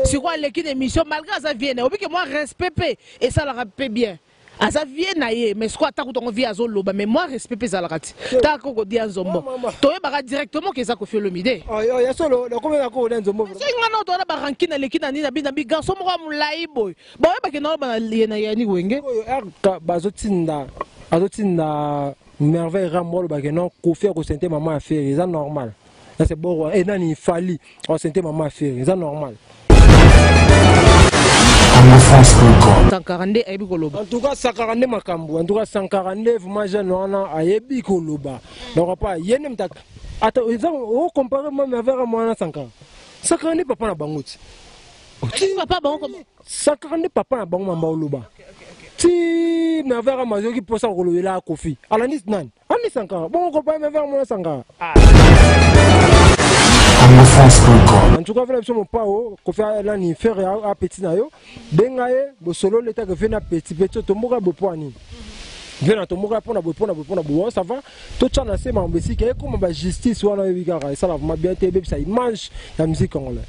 sur quoi l'équipe d'émission malgré ça vient au que moi respect et ça la rappelle bien ça vient naïe mais quoi t'as qu'on vit à Zoloba mais moi respect ça la rate t'as qu'on dit à Zombo toi bah directement que ça qu'on fait le midi il y a solo le combien à quoi Zombo c'est un autre on a barranqué dans l'équipe na bi garçon moi moulai boy bon bah que non bah yani wenge bazotinda merveille ramol bah que non qu'on fait ressentir maman à faire c'est normal. C'est bon, et il fallait ressentir maman faire, c'est normal. En tout cas, 142 makambo, en tout cas 142 vraiment jeune a yebi koloba. Donc pas yenem tak. Attends, on compare moi avec moi 140. 142 papa na bangoti. Papa bon comment 142 papa na bango mamba oloba. Si na vera mazo qui posa kolobela kofi. Alanis nan. Ani 140. Bon compare avec moi 140. En tout cas, vous avez pas qu'on fait un faire à petit nayo. Bengaye, bo solo l'état que fait na petit to moka bo poani. Vient to moka pona bo ça va. Tout ça na c'est ma musique et comme ba justice wana bigara ça va bien te bébé ça image la musique congolaise.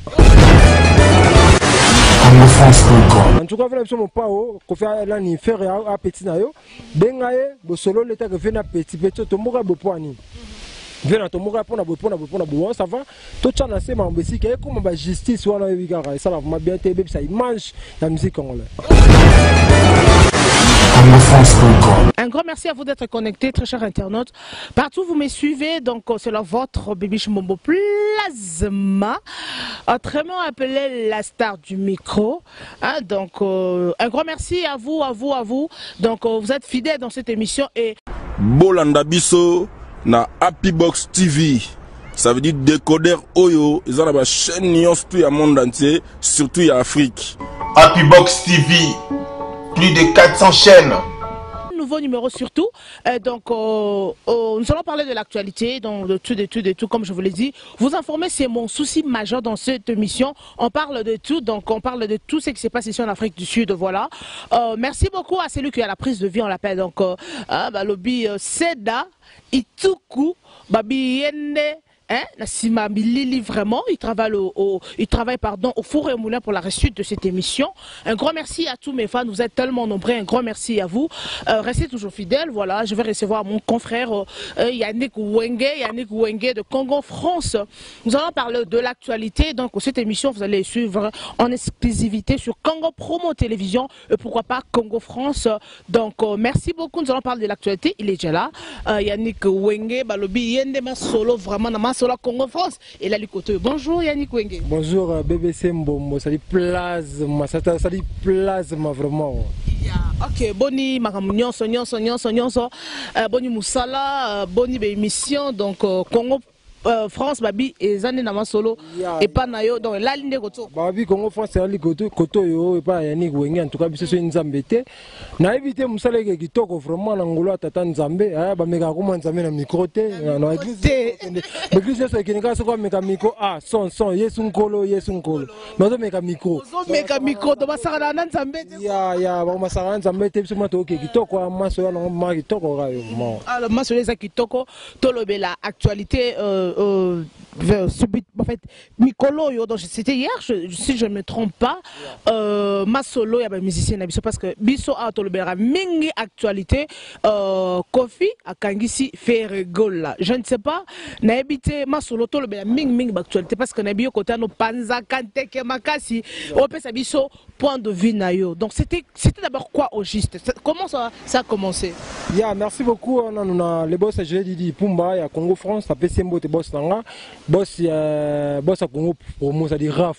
En tout cas, vous avez pas qu'on fait un faire à petit nayo. Bengaye, bo solo l'état que fait na petit to moka bo poani. Vient to moka pona bo ça va. Tout ça na c'est ma musique et comme ba justice wana bigara ça va bien te bébé ça image la musique congolaise. Un grand merci à vous d'être connectés, très chers internautes. Partout vous me suivez, donc c'est votre Bibiche Mbombo Plasma, autrement appelé la star du micro. Hein, donc un grand merci à vous. Donc vous êtes fidèles dans cette émission et Bolanda Bisso na Happy Box TV. Ça veut dire décodeur Oyo, ils ont la chaîne Nyons tout le monde entier, surtout en Afrique. Happy Box TV, plus de 400 chaînes. Nouveau numéro surtout. Donc nous allons parler de l'actualité, de tout, comme je vous l'ai dit. Vous informer, c'est mon souci majeur dans cette émission. On parle de tout, donc on parle de tout ce qui s'est passé ici en Afrique du Sud, voilà. Merci beaucoup à celui qui a la prise de vie, on l'appelle donc Lobby Seda Ituku Babi Yende. Hein, vraiment, il travaille au four et au moulin pour la réussite de cette émission. Un grand merci à tous mes fans, vous êtes tellement nombreux, un grand merci à vous. Restez toujours fidèles, voilà, je vais recevoir mon confrère Yannick Wenge de Congo France. Nous allons parler de l'actualité, donc cette émission vous allez suivre en exclusivité sur Congo Promo Télévision et pourquoi pas Congo France. Donc merci beaucoup, nous allons parler de l'actualité, il est déjà là. Yannick Wenge, Balobi Yende Masolo, vraiment sur la Congo France et la Likoto. Bonjour Yannick Wenge. Bonjour BBC Mbombo, ça dit plasma, ça dit plasma vraiment. Ok, boni makamunyon nyonso, boni musala, boni émission donc Congo France babi et zane na masolo et pas na yo donc la ligne koto babi Congo France ali koto yo et pas Yannick Wenge en tout cas biso so nzambe te na éviter musala ke kitoko vraiment na ngolo tata nzambe ba meka ko nzambe na micro te na église so kenika so ko meka micro son yesu nkolo mazo meka micro do basara na nzambe ya ba masara nzambe te biso mato ke kitoko maso ya no ma kitoko ga yo mo alors maso les kitoko tolobela actualité en fait, Mikolo, c'était hier, si je ne me trompe pas, Masolo, il y a des musiciens, parce que Bisso a tolobera mingi actualité, Kofi a Kangisi Ferregola. Je ne sais pas, n'habité Masolo tolobera mingi actualité, parce que n'habité côté no Panza, Kanteke, Makasi, Opé Sabiso, point de vue nayo. Donc c'était d'abord quoi au juste? Comment ça a commencé? Merci beaucoup, on a les boss, je l'ai dit, Pumba, il y a Congo France, ça fait Sembo, boss Nanga, boss à Congo Promo, ça dit Raf,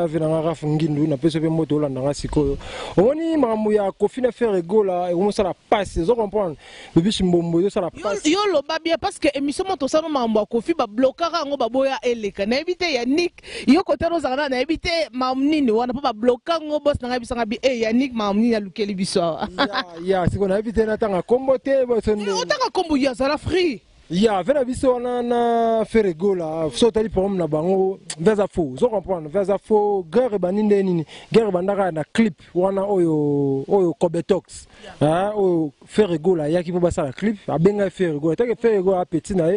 venant Raf Ngindu, n'a pas ce moto là, dans Siko. On y a Kofi na faire Gola, et on ça la passe, vous comprenez? Le biche Mbombo, ça la passe. Yo lo babia parce que émission moto ça no Kofi ba bloquera ngo ba boya eleka. Na éviter Yannick, yo côté no zana na éviter mamnini, on n'a pas bloquer ngo boss na bisanga bi Yannick mamnini ya lukeli biso. C'est qu'on a évité na tanga combo te, on tanga combo ya ça la free. Ya vela biso na ferego la so tali problème na bango vers faux so comprendre vers faux guerre baninde nini guerre bandaka na clip wana oyo Cobetox oyo ferego la yaki po basala clip abenga ferego take ferego a petit na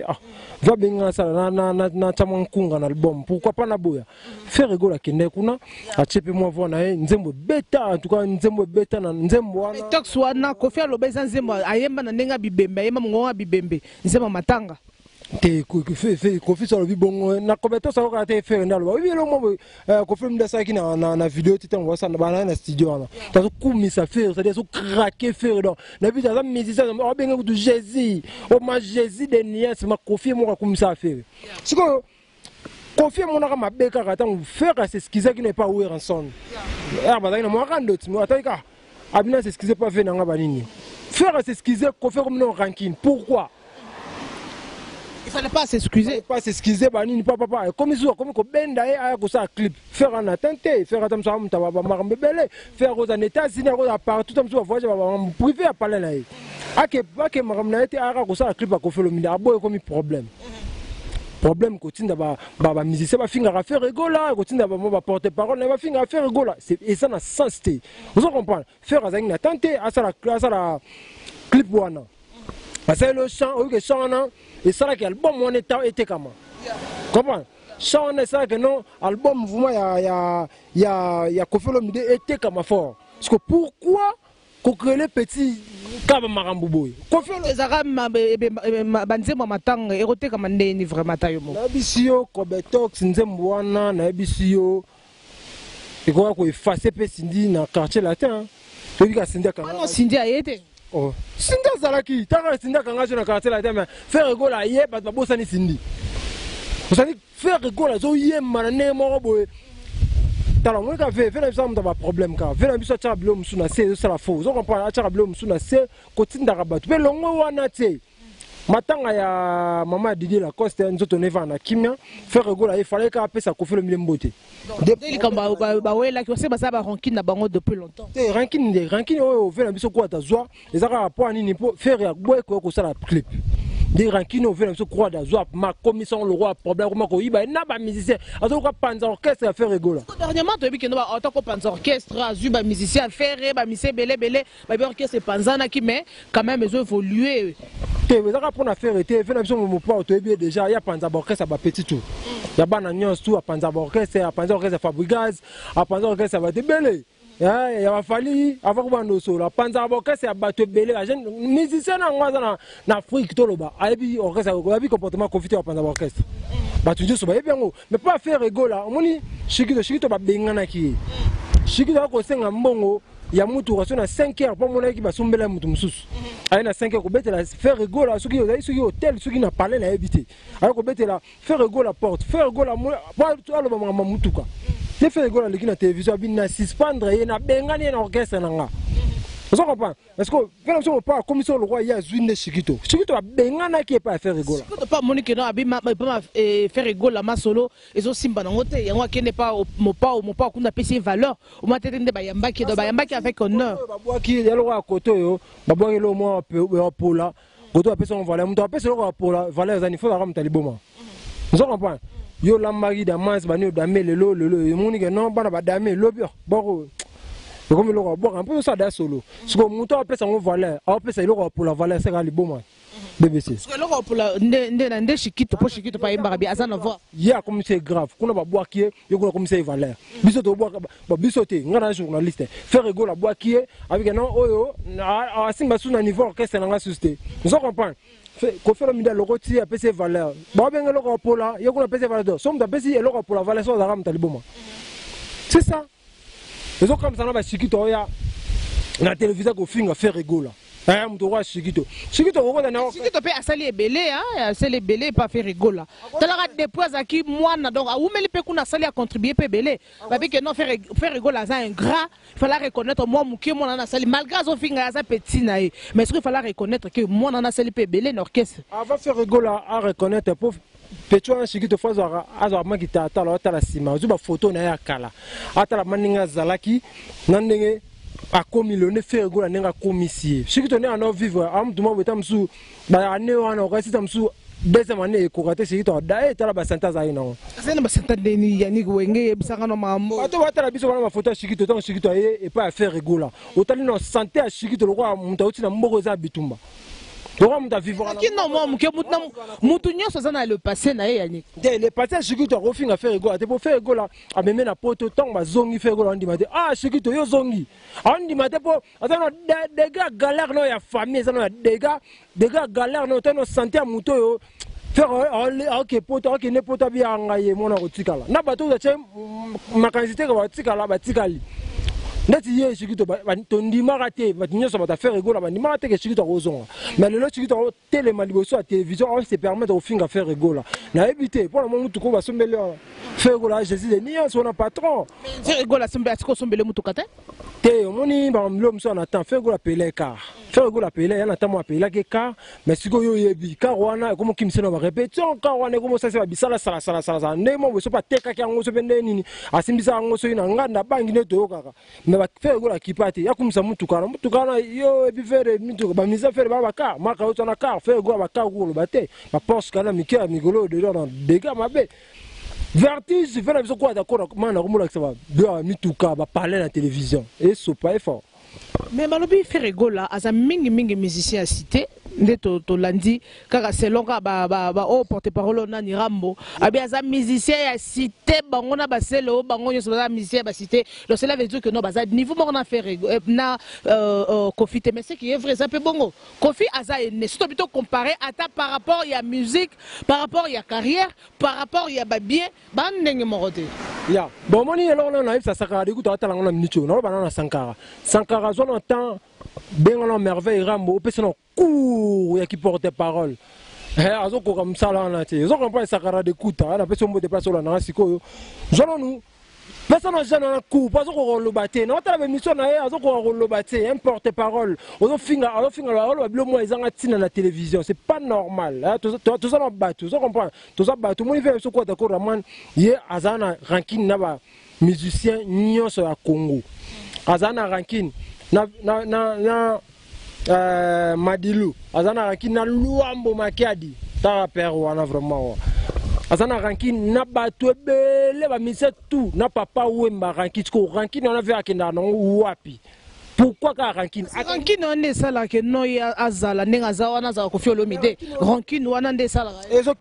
va benga sala na tamankunga na album pourquoi pas na boya ferego la kende kuna a chepe moi voir na nzembo beta en tout cas nzembo beta na nzembo wana Tox wana ko faire lobeza nzembo ayemba na nenga bibembe ayemba mongo bibembe nzembo matanga te kofi sur le bibongo na Cobetox ça va te faire ndalo oui le mo kofi mda ça qui na vidéo tu t'envoies ça na studio là ça comme ça faire c'est-à-dire ça craquer faire donc na bi ça musicien o benga du Jésus o ma Jésus de nia c'est ma kofi mo comme ça faire c'est que kofi mo na ma beka ka tant faire c'est ce qui n'est pas ouvert ensemble ba na mo rando tu mo ataika abina c'est ce qui s'est pas fait na ngaba nini faire c'est ce qui est kofi comme non ranking pourquoi. Il fallait pas s'excuser. Pas s'excuser, banini papa. Comme ils ont comme benda et à ça clip. Faire un atteinte, faire comme ça, on va bébé, faire aux États-Unis, à partout comme ça, voyager, privé à parler là. À maram na été à ça clip à faire le milliard, comme problème. Problème continue d'aba musicien va finir à faire rigola, continue d'aba porter parole, va finir à faire rigola. Et ça n'a sens. Vous comprenez? Faire à une atteinte à ça la clip wana. C'est le chant, oui, le chant, et ça, l'album, on était comme ça. Comment? Chant, ça, que non, album, vraiment, il y a Kofi Olomide était comme fort. Parce que pourquoi qu'on crée les petits comme Marambouboy? Kofi Olomide. Les Arabes, Banzema Matang, éroté comme un nez, vraiment, taillemo. Nabisio, Cobetox, Nzemboana, Nabisio, et quoi qu'on efface Cindy dans le quartier latin. Tu dis que Cindy a quand Cindy a été. Oh, Cindy Zalaki, t'as Cindy quand on a dans le quartier latin, mais faire rigoler à yé, parce que bon, ça n'est Cindy. Vous savez, faire rigoler à Zoyé, Manané, Moroboé. T'as la moindre fait, fait l'ensemble de problème, car fait l'ensemble de Chablom sous la c'est la fausse. On comprend à Chablom sous la c'est, continue d'arabat. Mais l'on voit naté. Matanga ya maman Didier Lacoste nzoto neva na kimia faire rigoler il fallait qu'à appeler ça Kofi Olomide mbote. Depuis comme bah ouais là qui sait ça ba ranking na bango depuis longtemps. Te ranking o fait la biso quoi ta joie les ara rapport nini pour faire ya boy ko ça la clip. Des rankines au fait la biso quoi da joie ma commission le roi problème comment ko iba na ba musicien azo ko panza orchestre à faire rigoler. Dernièrement tu as vu que nous en tant que panza orchestre azu ba musicien faire ba musicien belé ba orchestre panza na qui mais quand même ils ont évolué. Vous avez pour faire été fait la mission mon pote déjà il y a panza orchestre à petit tout il y a ban agnon tout à panza orchestre à panza orchestre Fabrigaz à panza orchestre va te belé il va falloir avoir bando solo à panza orchestre à battre belé la jeune musicien en Afrique tout là-bas abi orchestre abi comportement confité à panza orchestre bah tu dis ça bien mais pas faire rigoler moni shikito ba bengana ki shikito ko senga mbongo ya mutu kwa na 5 heures pour mon équipe ba sombela mutu mususu ay na 5 heures ko betela faire rigoler suki hôtel suki na parler na habiter ay ko betela faire rigoler porte faire rigoler ba to alo ba mutu ka te faire rigoler leki na télévision bi na suspendre ye na bengani na orchestre na nga. Vous comprenez? Parce que quand on parle comme ça le roi il y a une Shikito a bengana qui est pas faire rigoler. Shikito pas Monique non abi pas faire rigoler ma solo et zo simba na ngote yango qui n'est pas mon pas qu'on a payé valeur au moins tete de bayamba qui avec honneur. Babwa qui ya lo koto yo babwa lo mo pour là koto apesa on valeur muto apesa lo pour la valeur zani faut la ramta liboma. Vous comprenez? Yo la mari da mans bani da melelo le Monique non bana ba dame lobio boro. Comme le boire un peu ça da solo. Ce que mon temps après ça on valeur. Après ça il aura pour la valeur c'est ali bon BBC. Parce que le pour la ndé Shikito pour Shikito pas imba bi azana voir. Ya comme c'est grave. Qu'on va boire qui yo ko comme c'est valeur. Biso to boire ba biso te ngana journaliste. Faire rigolo la boire qui avec non oyo a simba sous na niveau orchestre na nga susté. Vous comprenez? Kofi Olomide le roti a pc valeur. Ba ben le pour la yo ko pc valeur. Somme da pc le pour la valeur so da ram taliboma. C'est ça. Les autres comme ça, on va Shikito ya na télévision ko finga faire rigoler. Mto roi Shikito. Shikito peut asali belé hein, asali belé pas faire rigoler. Tala des poids qui moi donc a oumeli pe kuna asali a contribuer pe belé. Parce que non faire rigoler ça un gras, il fallait reconnaître moi muké moi na asali malgré son finga ça petit na mais ce qu'il fallait reconnaître que moi na asali pe belé l'orchestre. Avant faire rigoler à reconnaître pour Petro Shikito faza azo makita atala atala sima zuba photo na ya kala atala maninga zalaki nandenge akomi le ne faire rigoler nenga komisie Shikito ne ana vivre am duma betamsu ba ane wana okasi tamsu deuxième année ekoka te Shikito dae tala ba santa za ina c'est na basanta deni yani wenge bisanga no mambo bato batala biso bana mafoto ya Shikito tant Shikito et pas faire rigola otali no santé ya Shikito lokwa muta uti na mboko za bitumba lokwa muta vivre qui non moi muke mutu nyonso za na le passé na ye yani le passé ya Shikito akofinga faire rigola te pour faire rigola ameme na poto tant bazongi faire rigola ndima te ah Shikito yo zongi ndima te po azana des gars galère no ya famille azana des gars galère no tano santé ya muto yo faire ok poto ok ne poto bi angaye mona kotikala na bato za che makanzité ka batikala batikali neti ye Shikito tondima raté batinyo so bata faire rigola bandima raté que Shikito kozonga mais le Shikito télé liboso à télévision on se permet de finga faire rigola na éviter pour le moment tout ko basombele faire rigola Jésus de ni son patron faire rigola sombe atiko sombele mutu kata te moni ba mlo mso na temps faire rigola pelé car faire rigola pelé yana temps moi pelé que car mais siko yo yebi car wana comme kimseno ba répétition car wana comme ça c'est ba bisala sala ne mo so pas teka ki ngo so bende nini asimbisa ngo so ina nganda bangi ne to kaka mais ba faire rigola kipati ya kumisa mutukana yo ebi faire mutu ba misa faire ba car maka yo na car faire rigola ba car ko lo bate ba pense kana mikia migolo de dans dégâts mabe vertige fait la vision quoi d'accord mana ko que ça va bien mituka ba parler à la télévision et so pas fort mais malobi faire rigola aza mingi musicien cité ndeto to landi kaka selon ka ba o porte-parole na ni Rambo abi aza musicien ya cité bango na baselo bango nyo ba musicien ba cité donc cela veut dire que non baza niveau mo na faire na Kofi mais c'est qui est vrai ça peut bongo Kofi aza ne surtout plutôt comparé à ta par rapport il y a musique par rapport il y a carrière par rapport il y a ba bien ba ndenge morote ya bon moni alors là na ça saka de kuta tala ngona minute na ba na Sankara zo na temps benga merveille Rambo pese no cours ya qui porte parole azoko comme ça là na te zo comprendre Sankara de kuta na pese mo déplacer là na sikoyo zono nous personne n'a jamais un coup pas qu'on le batté non t'as la mission na azoko le batté un porte parole ozo finga la le moi ils ont tina na télévision c'est pas normal tout ça on bat tout ça comprend tout ça bat tout moi il fait ce quoi d'accord man hier azana ranking na ba musicien nyonso ya Congo azana ranking na Madilu azana ranking na Luambo Makiadi ta père wana vraiment azana ranking na bato ebele ba mise tout na papa Wemba ranking ko ranking on a vu akenda no wapi pourquoi ka ranking on est ça là que no ya azala nenga zawana za Kofi Olomide ranking wana nde sala ezo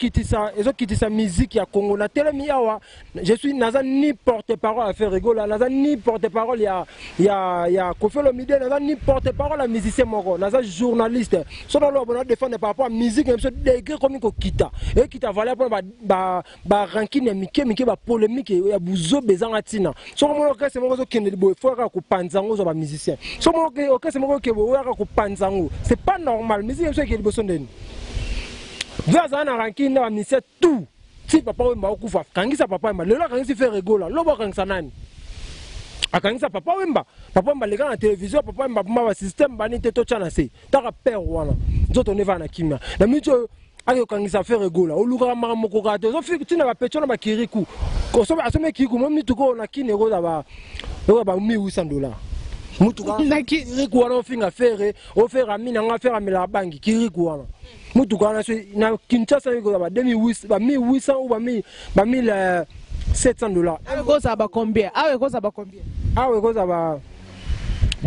kitisa musique ya Congo na telemi awa je suis naza ni porte-parole à faire rigola naza ni porte-parole ya Kofi Olomide naza ni porte-parole à musicien moko naza journaliste so dans le défendre par rapport à musique même so degré comme ko kita et kita valait pour ba ranking ya mike ba polémique ya buzo bezanga tina so mo ka se mo zo kende bo faut ka ko panzango zo ba musicien so mo ke se mo ke bo ka ko panzango c'est pas normal musique so ke liboso ndeni vaza na ranking na musicien tout si papa Wemba okufa kangisa papa Wemba lelo kangisi faire rigola lobo kangisa nani akangisa papa Wemba leka na télévision papa Wemba ma système bani te to chana se taka père wana nzoto ne va na kimia na micho ayo kangisa faire rigola oluka mama moko ka te zo fi tina ba pecho na ba kiriku ko so asome kiriku mo mituko na kinero za ba $1800 mutuka kiriku wana finga faire o faire amina nga faire amela bangi kiriku wana mutuka na Kinshasa ko ba 2800 ba 1800 ou ba 1700 $. Koza ba combien Awe koza ba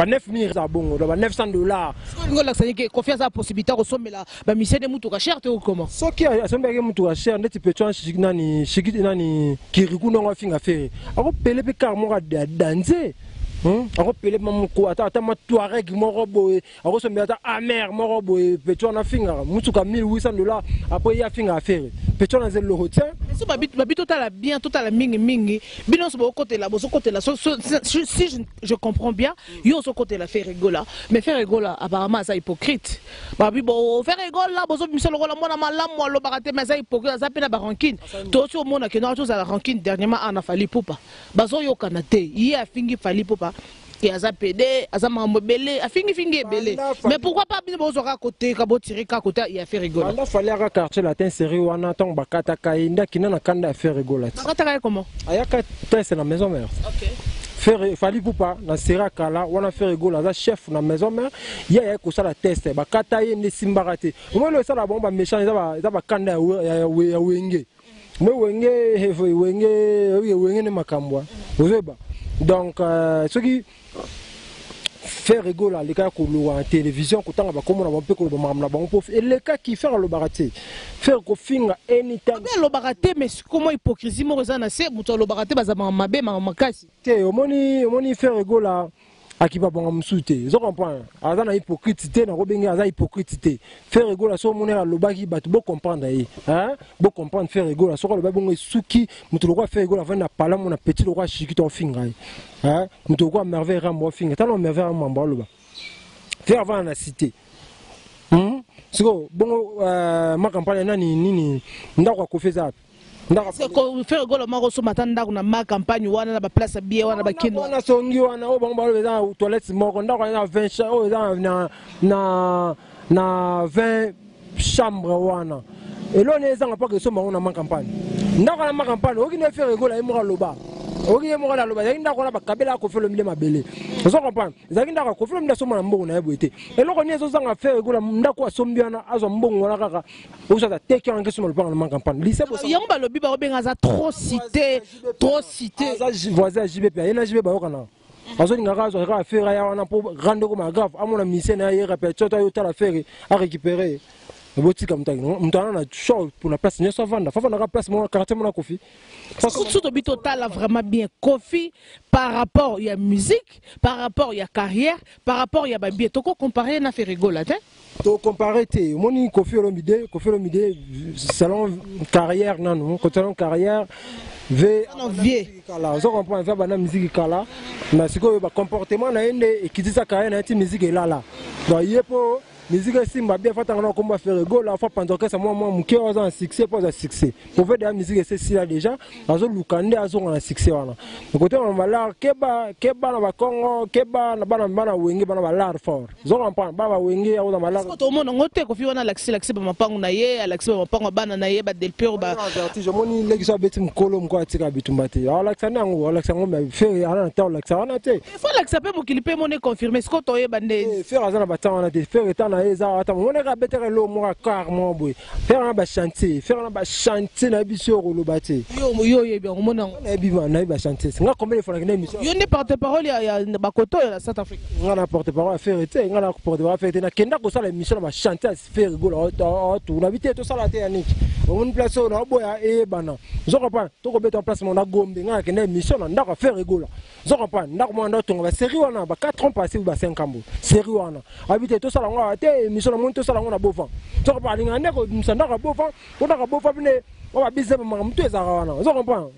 9000 za bongo ba $900. Ngola sanike confiance à possibilité ko somela ba mission de mutuka cher te ou comment soki asombeke mutuka cher ndeti pecho shikiti nani kiriku no finga faire ako pele pe car mo ga danser ako pele mamuko ata matuareg moko boye ako sombe ata amer moko boye pecho na finga mutuka $1800 après ya finga affaire pecho na zelo hotel so babit total bien total mingi bino so côté là so côté là si je comprends bien yo so côté là faire rigola mais faire rigola apparemment ça hypocrite babi bo faire rigola bozo miselo kola mona malamu lo barate mais ça hypocrite ça pena ba ranking to so mona que non chose à la ranking dernièrement ana fali poupa bazo yo kanate yi afingi fali poupa et aza PD aza mambele afingi ebele mais pourquoi pas bino bozo ka côté ka bo tirer ka côté il a fait rigola anda fallait ka quartier latin série wana tong bakata ka inda kinana kanda faire rigola bakata ka comment ayaka test na maison mère OK faire fali poupa na sera kala wana faire go la chef na maison mère ya ko sala test ba kata ye ne simbarate mo le sala bon ba méchant za ba kanda ya wenge mo wenge ne makambwa ozeba donc ce qui faire rigoler les cas qu'on voit en télévision quand on va comme on va peu qu'on va m'amener bon et les cas qui faire le baraté faire qu'on finga anytime le baraté mais comment hypocrisie moi ça na c'est muto le baraté baza mabe makasi te omoni faire rigoler akiba bon msute zo comprendre aza na hypocrite na robenga aza hypocrite faire rigoler so moni la lobaki bat bo comprendre hein bo comprendre faire rigoler so le babongo suki muto le roi faire rigoler avant na pala mon petit le roi chiki to finga hein muto ko merveille rambo finga talo merveille rambo loba faire avant na cité siko bon ma campagne nani nini ndako ko feza c'est qu'on fait rigolo maro so matanda kuna ma campagne wana na ba place bien wana ba kino wana songi wana o bango ba za toilette moko ndako na 20 o za na 20 chambre wana elo ne za ngapa ke so maro na ma campagne ndako na ma campagne o kine faire rigolo e mo loba o kine mo la loba ndako na ba kabela ko felo mile mabele so comprendre za ndako ko felo mile so mona mbongo na yeboete elo ko ne zo za nga faire rigolo ndako asombiana azo mbongo na kaka o za teke en question le parlement campagne lycée bo yango ba lobi ba benga za trop cité za voisin JBP yana JBP ba kana azo ngaka zo ka faire ya wana pour rendre comme grave amona mission na ye rappel toto yo tala faire à récupérer botika mutana na show pour la place nyoso vanda fa na place mon quartier mon Kofi surtout bi total vraiment bien Kofi par rapport il y a musique par rapport il y a carrière par rapport il y a bien to comparer na fait rigoler to comparer te moni Kofi Olomide salon carrière non salon carrière ve kala zo comprendre va bana musique kala na siko ba comportement na ende ekitisa carrière na ti musique elala do yepo musique simba bien fata ngana komba faire rigolo la fois pendant que ça moi muke oza un succès pas un succès pour faire de la musique c'est si là déjà azo lukande azo ngana succès wana côté on va là keba na ba Congo keba na bana wenge bana ba lar fort zo comprendre ba wenge oza malard to mona ngote Kofi wana l'accès ba mapango na ye l'accès ba mapango bana na ye ba del pure ba je moni leki so beti mkolo mko atika bitumbati alaxa nango me faire ala ta alaxa wana te il faut l'accepter mo kilipe moné confirmer ce ko to ye bande faire azana batanga wana te faire état na eza ata on est rabetere lo mo carrément boy faire na chantier na biso lo bate yo ye bien mona na biba na ba chantier nga combien de fois na émission yo ne porte-parole ya bakoto ya South Africa nga na porte-parole faire été nga na porte-parole faire été na kenda ko sala émission na chantier faire rigolo to na bité to sala te yaniki on place na boya e bana zo comprends to ko beta en place mon na gombe nga kenda émission na ndako faire rigolo zo comprends ndako mo ndo to ba série wana ba 4 ans passé ou ba 5 ans série wana habité to sala nga te émission na monto sala nga na bofan zo comprends linga ndeko msanda ka bofan ko na ka bofan bine on va biser ma mtu ezaka wana zo comprends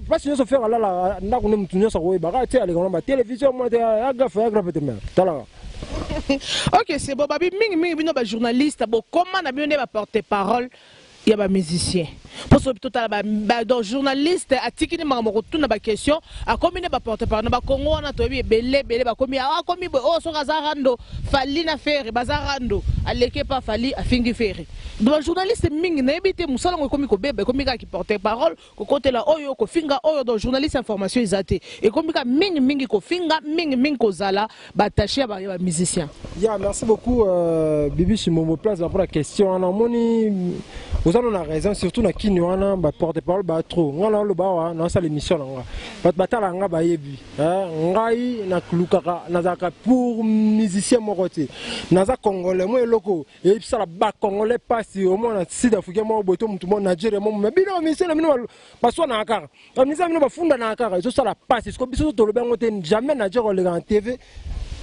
parce que so faire la ndako ne mtu nyoso ko ba ka te ali ngona ba télévision mo te ya grave te mer tala. OK, c'est bon babi mingi bino ba journaliste bo comment na bino ba porte-parole il y a ba musicien pour ce total ba donc journaliste atikini makamoko tuna ba question a combien ba porte-parole na ba Congo wana to belé ba komi a komi o so kazarando fali na faire bazarando aleke pa fali afingi faire donc journaliste mingi na ebité musala ngo komi ko bebe komi ka ki porte-parole ko côté la oyo ko finga oyo donc journaliste information izate et komi ka mingi ko finga mingi ko zala ba taché ba musicien. Ya merci beaucoup Bibi Chimomo place pour la question on moni vous avez raison surtout na kini wana ba porte-parole ba trop ngala lo ba na sa l'émission nga batala nga ba yebi ngai na klukaka na zaka pour musicien mokoti na za congolais mo eloko et ça la ba congolais passe au moins na sud africain mo boto mutu mo Nigeria mo me bino musicien bino ba so na akara ba musicien bino ba funda na akara so ça la passe ko biso to lo bengo te jamais na jero le en TV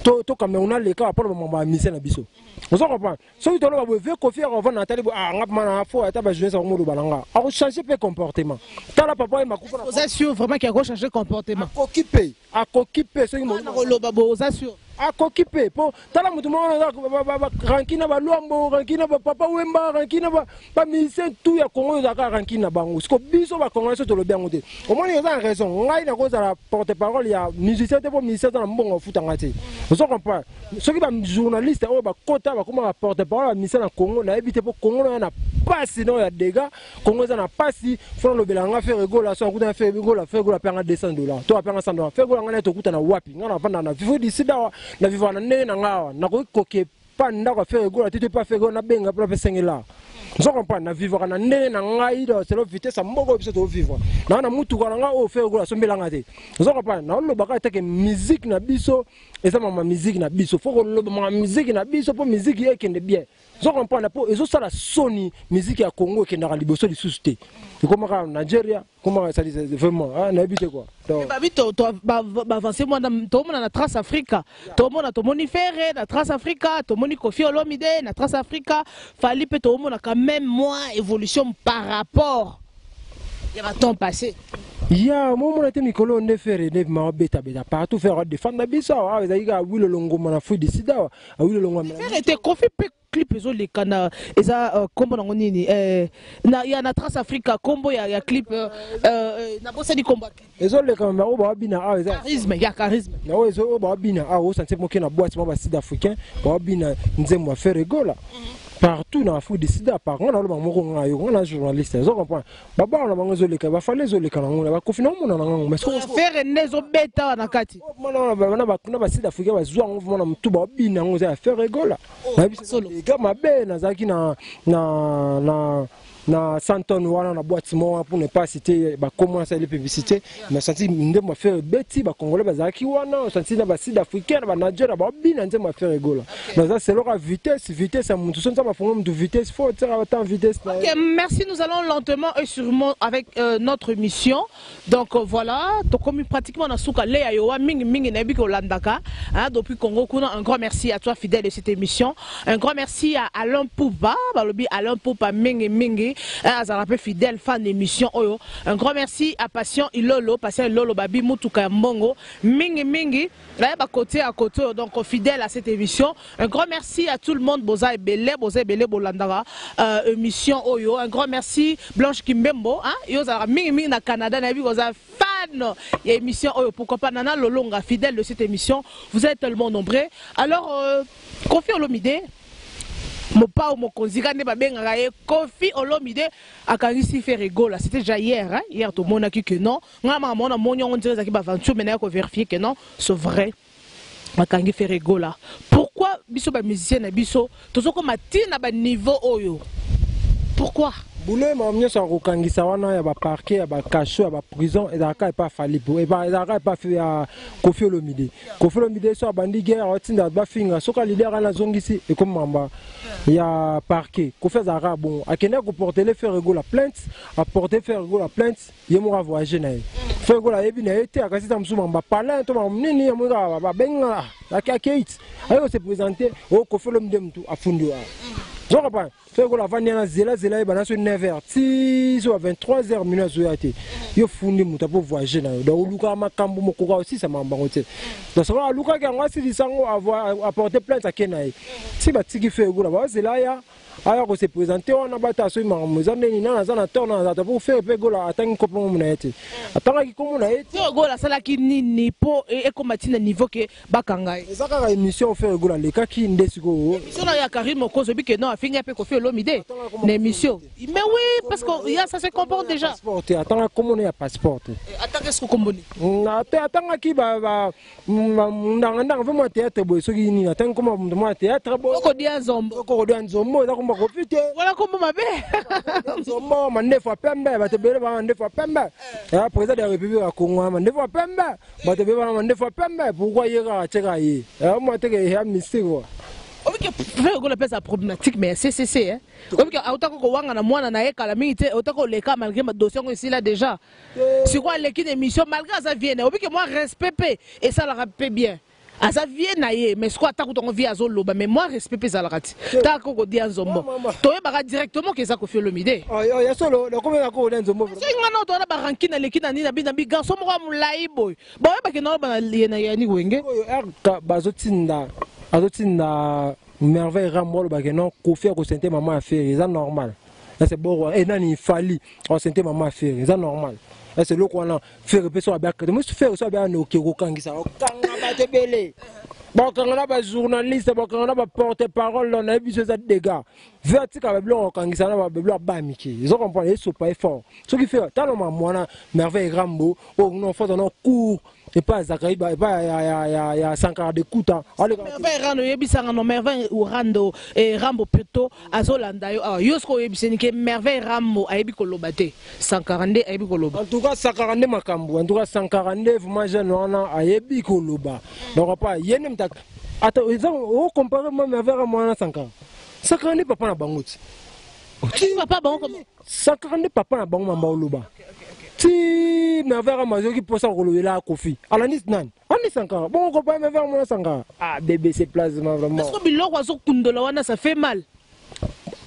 to Cameroun les cas pour le moment musicien na biso. Vous comprenez? Si vous avez Kofi avant Nathalie, faut être jeune sur le balanga. Alors changer le comportement. T'as la papa et ma coupe. Vous assurez vraiment qu'il y a changé le comportement. À occuper ce vous assure. À occuper. Pour t'as la mutumo rankina ba luambo rankina ba papa wemba rankina ba musicien tout ya Congo za rankina bango. Ce que biso ba Congo sur le bien monté. Au moins il y a raison. Ngai na cause la porte-parole il y a musicien te pour musicien dans mbongo futangati. Vous comprenez? Ceux qui ba journaliste ba kota ba comment porte-parole musicien na Congo na éviter pour Congo na passe non ya dégâts Congo ça na passe faut le belanga faire rigola so kuta faire rigola panga $200 to apanga $100 faire rigola ngana to kuta na wapi ngana vanda na vivre d'ici dawa na vivre na ndenge na ngawa na ko koke pas ndako faire rigola tu pas faire na benga pour faire 5 là je comprends na vivre na ndenge na ngai do c'est la vitesse mboko biso to vivre na mutu kana nga o faire rigola so mbelanga te je comprends na lo baka te que musique na biso et ça ma musique na biso faut que lo ma musique na biso pour musique ekende bien je comprends na po ezo sala soni musique ya Congo ekenda liboso lisusu te comment ka Nigeria comment ça dit vraiment na habite quoi donc babito to avancer moi to mona na Trace Africa to mona to moni faire na Trace Africa to moni Koffi Olomide na Trace Africa fali pe to mona quand même moins évolution par rapport il va temps passé. Ya mon était Mikolo ne faire ne ma beta beta partout faire défendre biso ah ezaiga wilo longo mana fu décida ah wilo longo mana faire était Koffi pe clip ezo le kana eza kombo nango nini na ya na Trace Africa kombo ya clip na bossa di combat ezo le kana ba bina ah eza charisme na ezo ba bina ah o santé moke na boîte ba sud africain ba bina nzembo faire rigola partout dans Afrique du Sud par contre on a journaliste je comprends baba on a bango leka ba fallait leka na ngona ba kofina mona na ngona mais faire nezo beta na kati mona ba sud africain ba zwa ngona mtu ba bina ngo za faire rigola na biso ga mabe na zaki na Santon wana na boîte moi pour ne pas citer ba commencer les publicités mais senti ndemo faire beti ba congolais ba zaki wana senti na ba sud africain ba Nigeria ba bina ndemo faire rigola mais ça c'est leur vitesse à mutu sonza ba fongo de vitesse faut tirer autant vitesse. OK, merci, nous allons lentement et sûrement avec notre mission. Donc voilà, to comme pratiquement na suka le ya yo mingi na biko landaka depuis Congo kuna. Un grand merci à toi fidèle de cette émission. Un grand merci à Alain Pouba, balobi Alain Pouba mingi azarape fidèle fan d'émission oyo. Un grand merci à Patient Ilolo babi mutuka mbongo mingi là ba côté à côté donc fidèle à cette émission. Un grand merci à tout le monde boza ebele bolandara émission oyo. Un grand merci Blanche Kimbembo yo za mingi na Canada na bi boza fan et émission oyo. Pourquoi pas Nana Lolonga fidèle de cette émission. Vous êtes tellement nombreux. Alors Koffi Olomide Mopa ou Mokonzika ne babenga Koffi Olomide akangisi faire rigola. C'était déjà hier hier tout le monde a dit que non. Ngama mona monyo on dirait que aventure mais na ko vérifier que non, c'est vrai. Akangi faire rigola. Pourquoi biso ba musicien na biso tozoko matina ba niveau oyo? Pourquoi? Boulé mamien sa rokangisa wana ya ba parquet ya ba cachot ya ba prison et daka pas fali pour et daka pas fait à Koffi Olomide. Koffi Olomide so bandi guerre otinda ba finga soka leader na zongisi et comme mamba ya parquet Koffi Zara bon akenda ko porter les faire rigola plainte a porter faire rigola plainte yemo ra voyager na faire rigola yebi na été akasita msuma mba parler to nini yemo ba benga akakeit ayo se présenter au Koffi Olomide mtu afundi wa je comprends. Fait que la vanne na zela et bana sur 9h si so 23h minutes zo yate yo fundi muta pour voyager na do luka makambo mokoka aussi ça mambango te donc ça luka ka ngasi lisango avoir apporter plainte à kenai si ba tiki fait que la ba zela ya aya ko se présenter on a bata so makambo zaneni na zana torna za pour faire pe gola atangi ko pour mona yete atanga ki ko mona yete gola sala ki nini po e ko matina niveau ke bakanga ezaka ka émission fait gola le kaki ndesiko émission ya Karim Okozo bi que non afinga pe Koffi Olomide l'émission. Mais oui, parce que ça se comporte déjà. Attends, comment on est à passeport? Attends, qu'est-ce qu'on communique? Attends, qui va vraiment théâtre, ce qui n'y attend comment moi théâtre. Voilà comment ma belle. Zombo, mande fois pembe, va te belle, mande fois pembe. Président de la République à Congo, mande fois pembe, va te belle, mande fois pembe. Pourquoi il y a un tiraillé? Moi, tu es un mystique. On appelle ça problématique, mais c'est hein. Autant que wanga na mwana na eka la minute, autant que les cas malgré ma dossier ici là déjà. C'est quoi l'équipe d'émission malgré ça vient. Au que moi respecte et ça la rappelle bien. Ah ça vient naïe, mais ce quoi t'as qu'on vit à Zolo, mais moi respecte ça la rate. T'as qu'on dit en Zombo. Toi il directement que ça Koffi Olomide. Oh ya solo, le comment qu'on dit en Zombo. C'est une autre on a baranki na l'équipe na ni na biga somo kwa mulai boy. Bon ba que non ba ni wenge. Bazotinda merveille ramol ba que non Koffi ko senté maman affaire, c'est normal. Là c'est bon et nani fali, on senté maman affaire, c'est normal. C'est le qu'on a fait repérer sur la bac. Mais faire ça bien au Kangisa, Kanga ba te belé. bakangana ba journaliste bakangana ba porte-parole on a biso za dégâts vertika ba blo okangisa na ba blo ba miki ils ont compris ils sont pas fort ce qui fait tant ma mwana merveille rambo on non faut dans cours et pas zakaiba et pas ya Sankara de Kuta merveille rando yebisanga no merveille rando et rambo plutôt azolanda yo yosko yebiseni ke merveille rambo ayebi koloba te 142 ayebi koloba en tout cas 142 makambo en tout cas 142 vraiment jeune wana ayebi koloba donc pas yene mta ata on compare moi merveille rambo na 142 papa na bangoti papa bango comment 142 papa na bango mamba oloba ti merveille rambo qui posa kolobela kofi alanis nan ani 140 bon ko pas merveille rambo na 140 ah bébé c'est plasma vraiment est-ce que biloko azokundola wana ça fait mal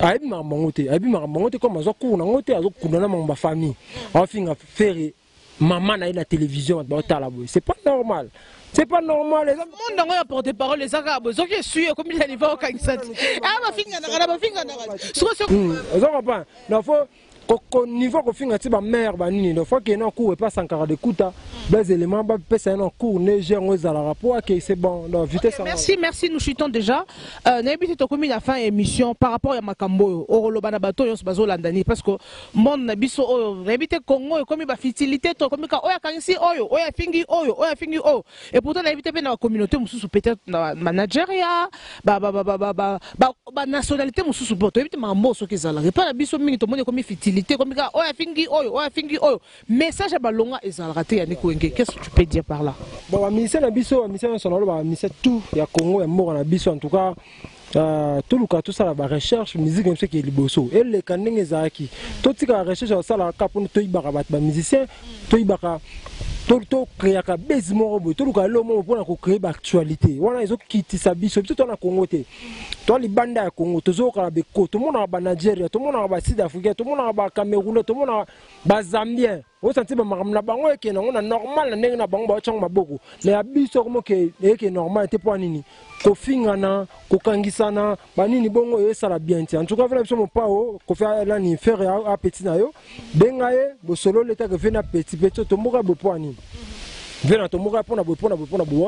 aibi makambo comme azokuna ngote azokuna na mamba famille afinga faire maman na la télévision c'est pas normal. C'est pas normal. Les gens qui porté parole, les Arabes, ceux qui suivent comme il a niveau au Kansas. Ah, ma fille, au niveau qu'on finit à mère banini donc faut qu'il y ait un cours et pas Sankara de Kuta des éléments bah c'est un cours neige aux à la rapport que c'est bon donc vitesse merci nous chutons déjà n'habitez to comme la fin émission par rapport à Makambo au Rolobana bateau yon se bazo landani parce que mon nabiso n'habitez Congo comme ba fertilité to comme ka oya kanisi oya fingi et pourtant n'habitez pas dans la communauté mususu peut-être na Nigeria ba nationalité mususu poto habitez mambo so kezala pas na biso mingi to moni comme fertilité comme ça oya fingi message à balonga ezalaka ya nikoenge qu'est-ce que tu peux dire par là bon ministère na biso ministère national ba ministère tout ya Congo ya moko na biso en tout cas tout le cas tout ça la recherche musique comme ce qui est liboso et les kanenge ezaki tout tika recherche ça la kapon to ibaka ba musicien to ibaka to créer ka base moko to luka lo mo pona ko créer ba actualité wana ezo kitisa biso tout na Congo te to libanda ya Congo to zo kala be ko to mona ba Nigeria to mona ba Sud Africa to mona ba Cameroun to mona ba Zambien o santi ba makamna bango ke na normal na ndenge na bango ba chang maboko mais ya biso comme ke normal te po nini ko fingana ko kangisana ba nini bongo e sala bien ti en tout cas vela biso mo pao ko faire la ni faire a petit na yo benga ye bo solo leta ke vena petit to moka bo po nini vena to moka pona bo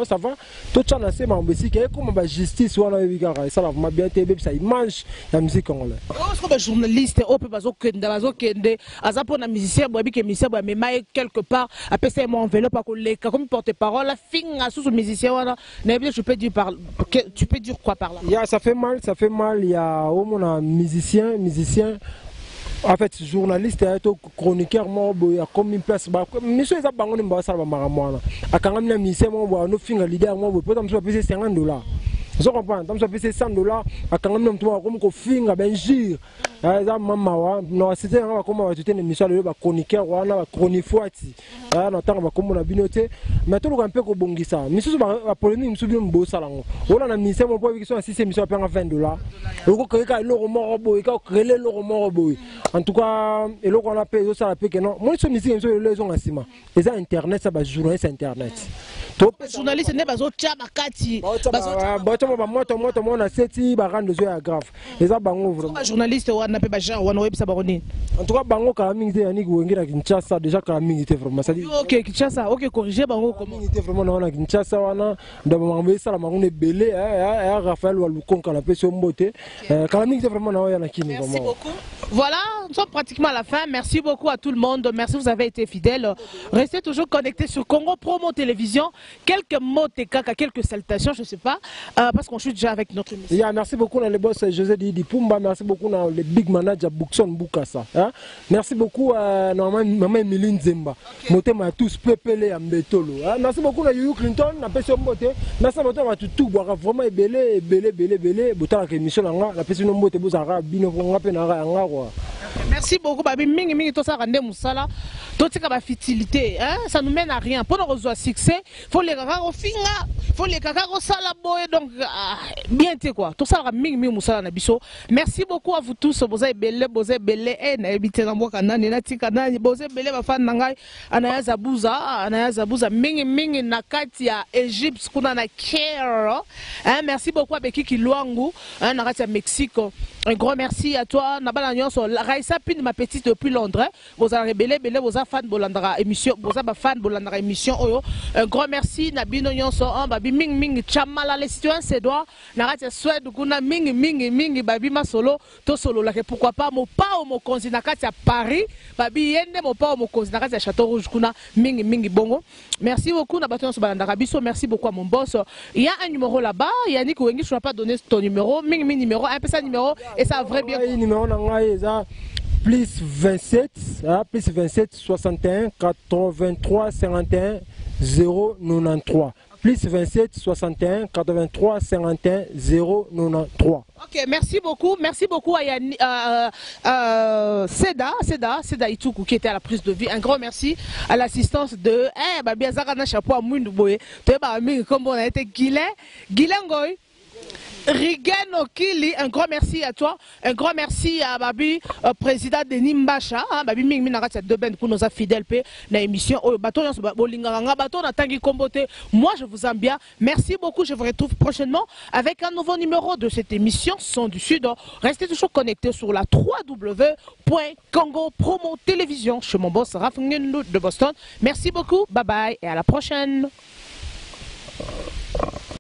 ça va to tchana se ma mbesika e comme ba justice wana bikara ça va bien te be ça image la musique congolaise est-ce que ba journaliste o pe bazo kende aza pona musicien bo bike musicien bo mais mai quelque part a pesa mon enveloppe a koleka comme porte-parole la finga sous musicien wana na bien tu peux dire quoi par là ya ça fait mal il y a au moins musicien en fait journaliste et chroniqueur mo boya comme une place ba monsieur eza bango ni mbasa ba maramwana akanga mina musicien mo bo no finga leader mo bo peut-être me payer $50 je comprends donc ça fait $100 akanga mina mtu comme ko finga ben jure eza mama wa no c'était nga comme ba tutene mission le ba chroniqueur wana ba chronifuati na tanga ba comme na binote mais tout le peu ko bongisa monsieur ba polémique monsieur bien mbosa lango ona na musicien mo po biso si c'est mission pa $20 oko kreka lo mo boy ka krele lo mo boy en tout cas et là on a payé ça la paix que non moi je me dis que les gens asima les internet ça va journaliste internet top journaliste ne bazo tia makati bazo ba moto na seti ba rendre zo ya grave les bango vraiment journaliste wana pe ba genre wana webisa ba ronini en tout cas bango ka mingi te yani kuingira Kinshasa déjà ka mingi te vraiment ça dit OK Kinshasa OK corriger bango comment mingi te vraiment na Kinshasa wana ndo mambe ça la marone belé Raphaël Walukonka la peso mbote ka mingi te vraiment na na kini vraiment merci beaucoup voilà nous sommes pratiquement à la fin. Merci beaucoup à tout le monde. Merci, vous avez été fidèles. Restez toujours connectés sur Congo Promo Télévision. Quelques mots, quelques salutations, je ne sais pas, parce qu'on chute déjà avec notre émission. Yeah, merci beaucoup à le boss José Didi Pumba. Merci beaucoup à le big manager Boukson Boukassa. Merci beaucoup à Maman Emiline Zemba. Moté m'a tous pépélé à Mbetolo. Merci beaucoup à Yuyu Clinton. Merci beaucoup à tout boire vraiment belé. Botala que émission la personne mbote bozara bino ngapena ngwa. Merci beaucoup, Babi. Mingi, tout ça, rende moussala. Tout ça, la fertilité, ça nous mène à rien. Pour nous avoir succès, il faut les cacaros finga, il faut les cacaros salaboy. Donc, bien, tu quoi. Tout ça, mingi, moussala, nabiso. Merci beaucoup à vous tous. Vous avez belé, n'habitez dans moi, kanani, nati, kanani, vous avez belé, ma fan, nangai, anaya zabuza, mingi, nakati, ya Égypte, kuna na care. Merci beaucoup à Beki Kiluangu, nakati, à Mexique. Un grand merci à toi. Nabala Nyonso, Raissa Pin, ma petite depuis Londres. Vous avez rebellé, vous avez fan Bolandra émission, vous avez fan Bolandra émission. Un grand merci. Nabino Nyonso, babi ming ming chamala les citoyens c'est doit. Narate souhaite kuna ming ming ming babi ma solo to solo là pourquoi pas mon pas au mon konzinakati à Paris. Babi yende mon pas au mon konzinakati à Château Rouge kuna ming ming bongo. Merci beaucoup Nabato Nyonso Bolandra biso. Merci beaucoup à mon boss. Il y a un numéro là-bas. Yannick Wengi, je ne vais pas donner ton numéro. Ming ming numéro, un peu ça numéro. Et ça vrai bien. Numéro plus 27 61 83 51 093 plus 27 61 83 51 093. Ok, merci beaucoup à Yannick, Seda Itoukou qui était à la prise de vie. Un grand merci à l'assistance de Biazarana Chapeau à Mouindouboye. Comme on a été Guilengoy. Rigen Okili, un grand merci à toi, un grand merci à Babi, président de Nimbacha, Babi Ming Minarati de Ben pour nos fidèles dans l'émission. Moi je vous aime bien, merci beaucoup, je vous retrouve prochainement avec un nouveau numéro de cette émission Son du Sud. Restez toujours connectés sur la www.congo promo télévision chez mon boss Raph Ngendu de Boston. Merci beaucoup, bye bye et à la prochaine.